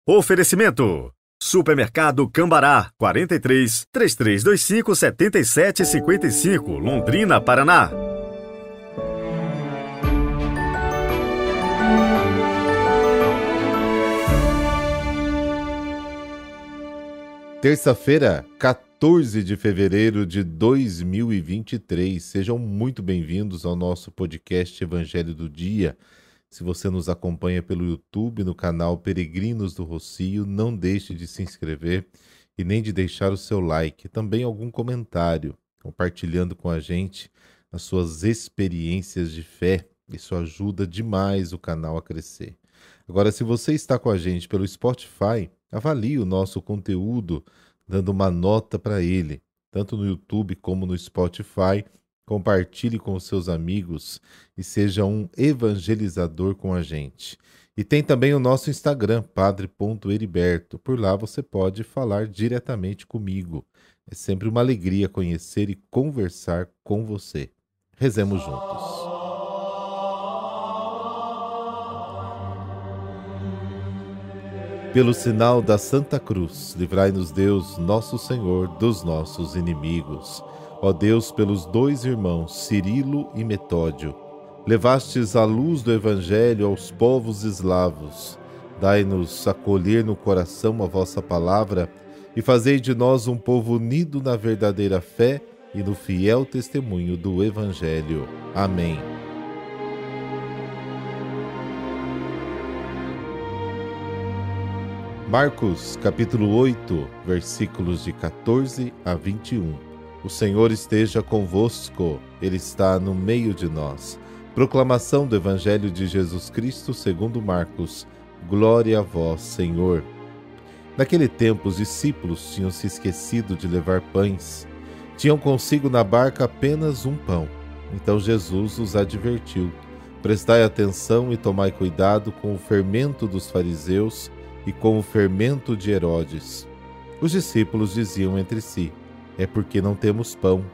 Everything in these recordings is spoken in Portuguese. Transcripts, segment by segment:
Oferecimento: Supermercado Cambará, 43 3325 7755, Londrina, Paraná. Terça-feira, 14 de fevereiro de 2023. Sejam muito bem-vindos ao nosso podcast Evangelho do Dia. Se você nos acompanha pelo YouTube, no canal Peregrinos do Rossio, não deixe de se inscrever e nem de deixar o seu like. Também algum comentário, compartilhando com a gente as suas experiências de fé. Isso ajuda demais o canal a crescer. Agora, se você está com a gente pelo Spotify, avalie o nosso conteúdo, dando uma nota para ele, tanto no YouTube como no Spotify. Compartilhe com os seus amigos e seja um evangelizador com a gente. E tem também o nosso Instagram, padre.heriberto. Por lá você pode falar diretamente comigo. É sempre uma alegria conhecer e conversar com você. Rezemos juntos. Pelo sinal da Santa Cruz, livrai-nos Deus, nosso Senhor, dos nossos inimigos. Ó Deus, pelos dois irmãos, Cirilo e Metódio, levastes a luz do Evangelho aos povos eslavos. Dai-nos acolher no coração a vossa palavra e fazei de nós um povo unido na verdadeira fé e no fiel testemunho do Evangelho. Amém. Marcos, capítulo 8, versículos de 14 a 21. O Senhor esteja convosco, Ele está no meio de nós. Proclamação do Evangelho de Jesus Cristo segundo Marcos. Glória a vós, Senhor. Naquele tempo, os discípulos tinham se esquecido de levar pães. Tinham consigo na barca apenas um pão. Então Jesus os advertiu: prestai atenção e tomai cuidado com o fermento dos fariseus e com o fermento de Herodes. Os discípulos diziam entre si: é porque não temos pão.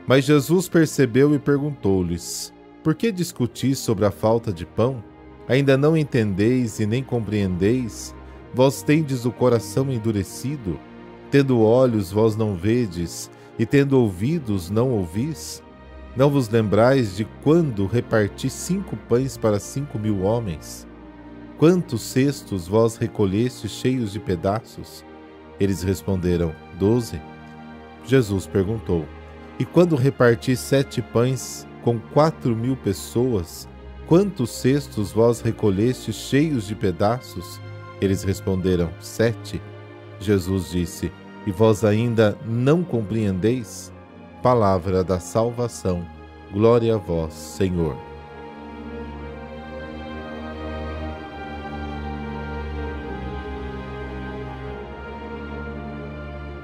Mas Jesus percebeu e perguntou-lhes: por que discutis sobre a falta de pão? Ainda não entendeis e nem compreendeis? Vós tendes o coração endurecido? Tendo olhos, vós não vedes, e tendo ouvidos, não ouvis? Não vos lembrais de quando reparti 5 pães para 5.000 homens? Quantos cestos vós recolhestes cheios de pedaços? Eles responderam: 12. Jesus perguntou: e quando reparti 7 pães com 4.000 pessoas, quantos cestos vós recolhestes cheios de pedaços? Eles responderam: 7. Jesus disse: e vós ainda não compreendeis? Palavra da salvação. Glória a vós, Senhor.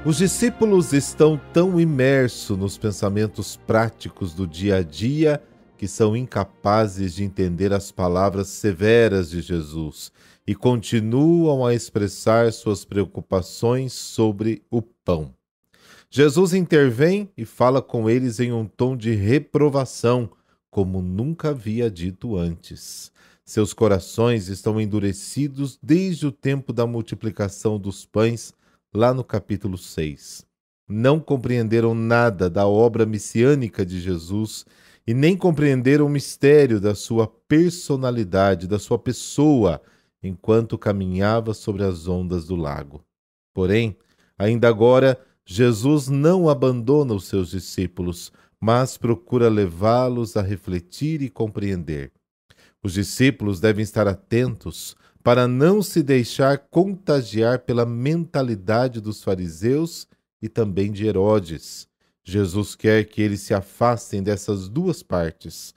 Os discípulos estão tão imersos nos pensamentos práticos do dia a dia que são incapazes de entender as palavras severas de Jesus e continuam a expressar suas preocupações sobre o pão. Jesus intervém e fala com eles em um tom de reprovação, como nunca havia dito antes. Seus corações estão endurecidos desde o tempo da multiplicação dos pães, lá no capítulo 6. Não compreenderam nada da obra messiânica de Jesus e nem compreenderam o mistério da sua personalidade, da sua pessoa, enquanto caminhava sobre as ondas do lago. Porém, ainda agora, Jesus não abandona os seus discípulos, mas procura levá-los a refletir e compreender. Os discípulos devem estar atentos para não se deixar contagiar pela mentalidade dos fariseus e também de Herodes. Jesus quer que eles se afastem dessas duas partes.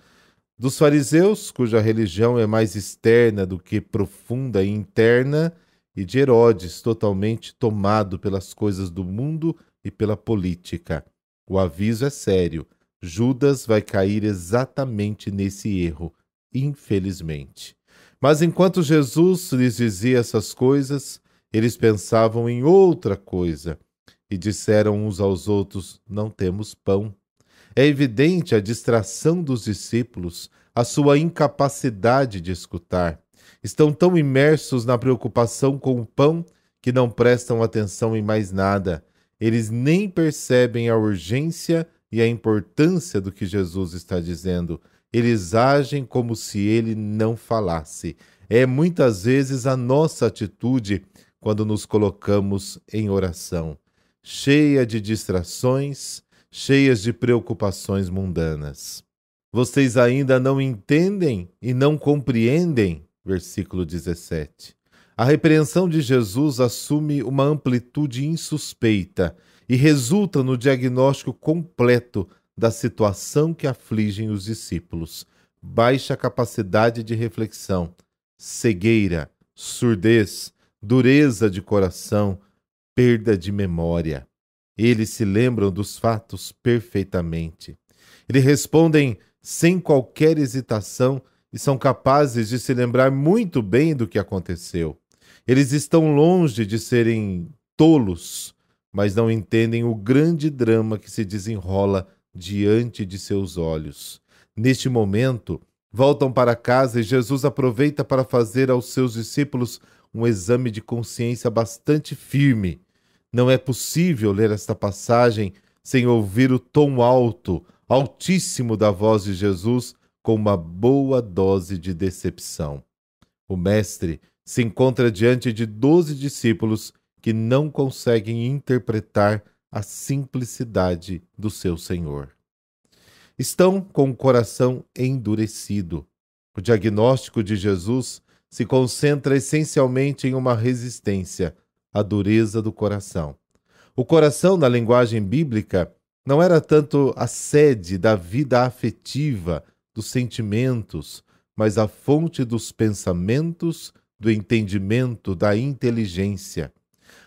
Dos fariseus, cuja religião é mais externa do que profunda e interna, e de Herodes, totalmente tomado pelas coisas do mundo e pela política. O aviso é sério. Judas vai cair exatamente nesse erro, infelizmente. Mas enquanto Jesus lhes dizia essas coisas, eles pensavam em outra coisa e disseram uns aos outros: não temos pão. É evidente a distração dos discípulos, a sua incapacidade de escutar. Estão tão imersos na preocupação com o pão que não prestam atenção em mais nada. Eles nem percebem a urgência e a importância do que Jesus está dizendo. Eles agem como se ele não falasse. É muitas vezes a nossa atitude quando nos colocamos em oração, cheia de distrações, cheias de preocupações mundanas. Vocês ainda não entendem e não compreendem? Versículo 17. A repreensão de Jesus assume uma amplitude insuspeita e resulta no diagnóstico completo da situação que afligem os discípulos: baixa capacidade de reflexão, cegueira, surdez, dureza de coração, perda de memória. Eles se lembram dos fatos perfeitamente. Eles respondem sem qualquer hesitação e são capazes de se lembrar muito bem do que aconteceu. Eles estão longe de serem tolos, mas não entendem o grande drama que se desenrola diante de seus olhos. Neste momento, voltam para casa e Jesus aproveita para fazer aos seus discípulos um exame de consciência bastante firme. Não é possível ler esta passagem sem ouvir o tom alto, altíssimo da voz de Jesus, com uma boa dose de decepção. O Mestre se encontra diante de 12 discípulos que não conseguem interpretar a simplicidade do seu Senhor. Estão com o coração endurecido. O diagnóstico de Jesus se concentra essencialmente em uma resistência, a dureza do coração. O coração, na linguagem bíblica, não era tanto a sede da vida afetiva, dos sentimentos, mas a fonte dos pensamentos, do entendimento, da inteligência.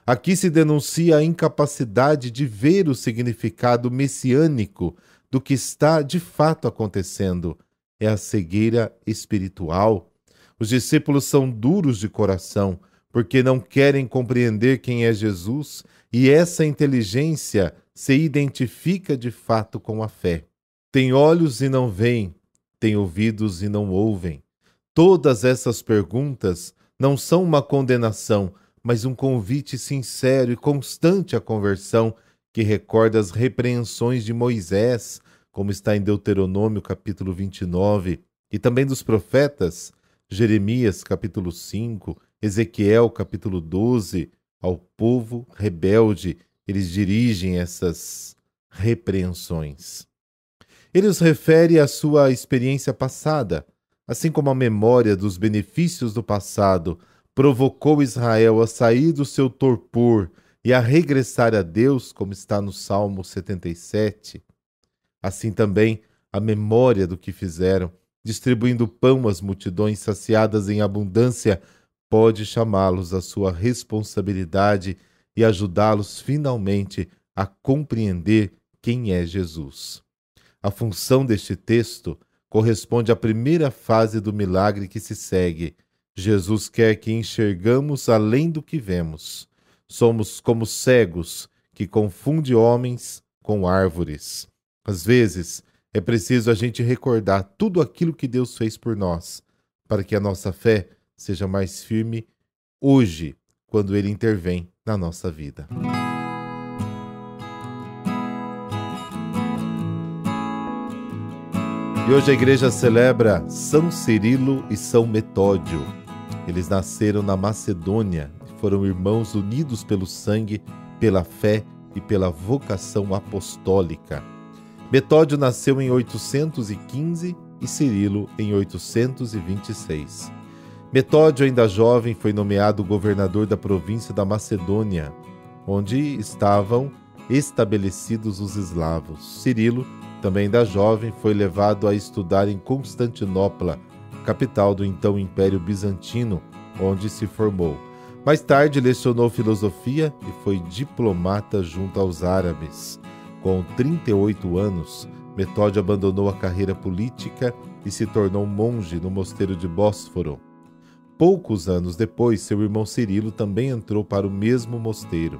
Aqui se denuncia a incapacidade de ver o significado messiânico do que está de fato acontecendo. É a cegueira espiritual. Os discípulos são duros de coração, porque não querem compreender quem é Jesus, e essa inteligência se identifica de fato com a fé. Tem olhos e não veem, tem ouvidos e não ouvem. Todas essas perguntas não são uma condenação, mas um convite sincero e constante à conversão, que recorda as repreensões de Moisés, como está em Deuteronômio capítulo 29, e também dos profetas, Jeremias capítulo 5, Ezequiel capítulo 12, ao povo rebelde, eles dirigem essas repreensões. Ele os refere à sua experiência passada, assim como a memória dos benefícios do passado provocou Israel a sair do seu torpor e a regressar a Deus, como está no Salmo 77. Assim também a memória do que fizeram, distribuindo pão às multidões saciadas em abundância, pode chamá-los à sua responsabilidade e ajudá-los finalmente a compreender quem é Jesus. A função deste texto corresponde à primeira fase do milagre que se segue. Jesus quer que enxergamos além do que vemos. Somos como cegos que confundem homens com árvores. Às vezes, é preciso a gente recordar tudo aquilo que Deus fez por nós, para que a nossa fé seja mais firme hoje, quando Ele intervém na nossa vida. E hoje a igreja celebra São Cirilo e São Metódio. Eles nasceram na Macedônia e foram irmãos unidos pelo sangue, pela fé e pela vocação apostólica. Metódio nasceu em 815 e Cirilo em 826. Metódio, ainda jovem, foi nomeado governador da província da Macedônia, onde estavam estabelecidos os eslavos. Cirilo, também ainda jovem, foi levado a estudar em Constantinopla, capital do então Império Bizantino, onde se formou. Mais tarde lecionou filosofia e foi diplomata junto aos árabes. Com 38 anos, Metódio abandonou a carreira política e se tornou monge no mosteiro de Bósforo. Poucos anos depois, seu irmão Cirilo também entrou para o mesmo mosteiro.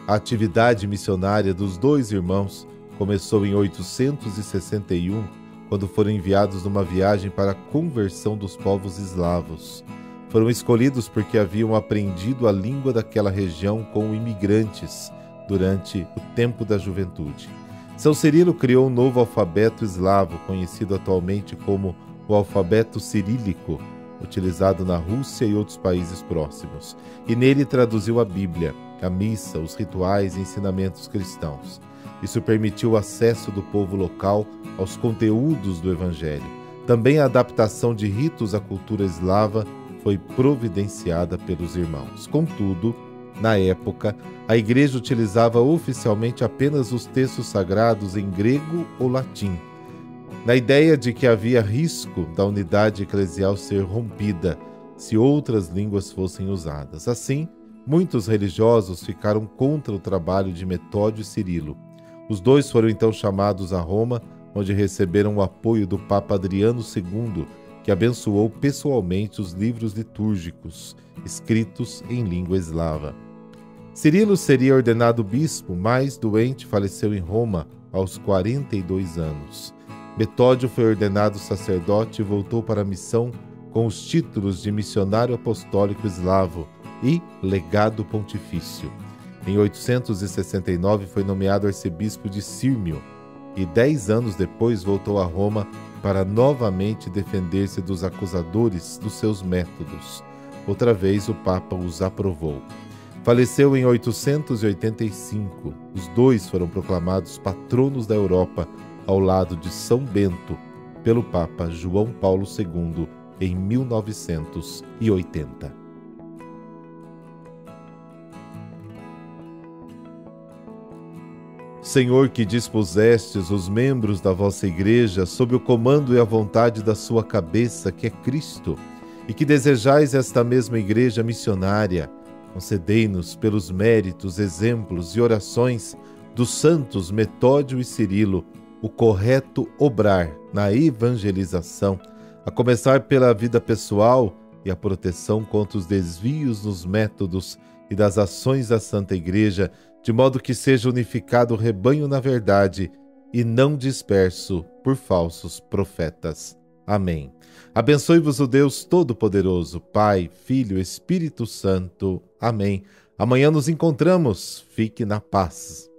A atividade missionária dos dois irmãos começou em 861, quando foram enviados numa viagem para a conversão dos povos eslavos. Foram escolhidos porque haviam aprendido a língua daquela região com imigrantes durante o tempo da juventude. São Cirilo criou um novo alfabeto eslavo, conhecido atualmente como o alfabeto cirílico, utilizado na Rússia e outros países próximos, e nele traduziu a Bíblia, a missa, os rituais e ensinamentos cristãos. Isso permitiu o acesso do povo local aos conteúdos do Evangelho. Também a adaptação de ritos à cultura eslava foi providenciada pelos irmãos. Contudo, na época, a Igreja utilizava oficialmente apenas os textos sagrados em grego ou latim, na ideia de que havia risco da unidade eclesial ser rompida se outras línguas fossem usadas. Assim, muitos religiosos ficaram contra o trabalho de Metódio e Cirilo. Os dois foram então chamados a Roma, onde receberam o apoio do Papa Adriano II, que abençoou pessoalmente os livros litúrgicos escritos em língua eslava. Cirilo seria ordenado bispo, mas doente faleceu em Roma aos 42 anos. Metódio foi ordenado sacerdote e voltou para a missão com os títulos de missionário apostólico eslavo e legado pontifício. Em 869 foi nomeado arcebispo de Sírmio e 10 anos depois voltou a Roma para novamente defender-se dos acusadores dos seus métodos. Outra vez o Papa os aprovou. Faleceu em 885. Os dois foram proclamados patronos da Europa ao lado de São Bento pelo Papa João Paulo II em 1980. Senhor, que dispusestes os membros da vossa Igreja sob o comando e a vontade da sua cabeça, que é Cristo, e que desejais esta mesma Igreja missionária, concedei-nos pelos méritos, exemplos e orações dos santos Metódio e Cirilo o correto obrar na evangelização, a começar pela vida pessoal e a proteção contra os desvios nos métodos e das ações da Santa Igreja, de modo que seja unificado o rebanho na verdade e não disperso por falsos profetas. Amém. Abençoe-vos o Deus Todo-Poderoso, Pai, Filho, Espírito Santo. Amém. Amanhã nos encontramos. Fique na paz.